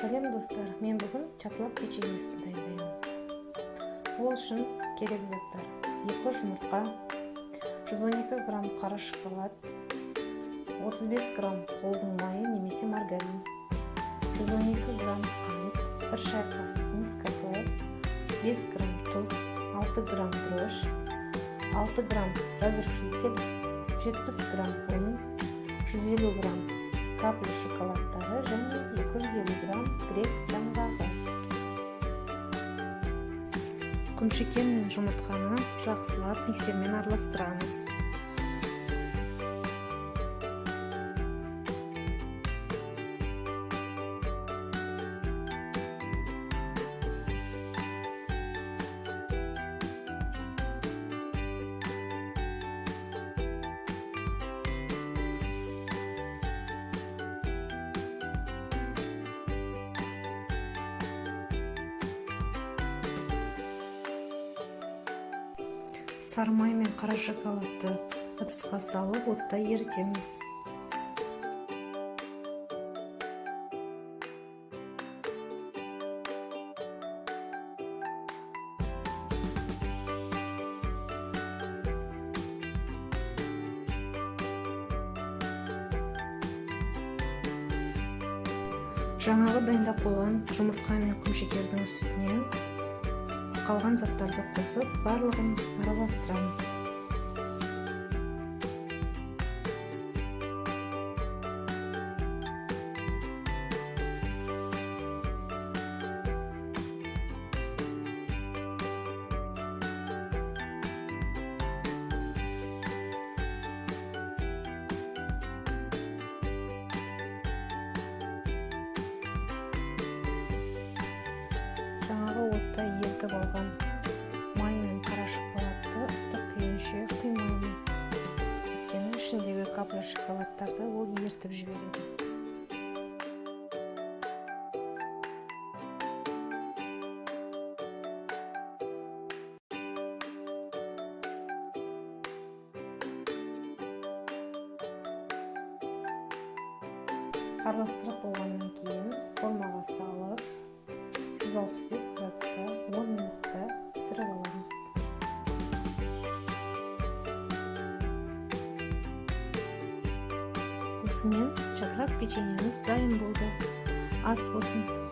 Сәлем достар, мен бүгін чатылап печеньесін дайындаймын. Ол үшін керек заттар: 2 жұмыртқа, 112 грамм қара шоколад, 35 грамм қолдың майы немесе маргарин, 112 грамм қант, 1 шай қасық нескафе, 5 грамм тұз, 6 грамм дрожь, 6 грамм разрыхлитель, 70 грамм ұн, 150 грамм капля шоколадтары және 250 грамм грек жаңғағы. Құмшекер мен жұмыртқаны жақсылап миксермен араластырамыз. Сары май мен қара шоколадты ыдысқа салып отта ерітеміз. Жаңағы дайындап қойған жұмыртқа мен құмшекердің үстіне қалған заттарды қосып, барлығын араластырамыз. Жаңағы отта ерітіп алған май мен қара шоколадты ыстық күйінше құймаймыз. Өйткені ішіндегі капля шоколадтарды ол ерітіп жібереді. Араластырып болғаннан кейін формаға салып 165 градуста 10 минутта пісіріп аламыз. Осымен чатлак печеньеміз дайын болды. Ас болсын.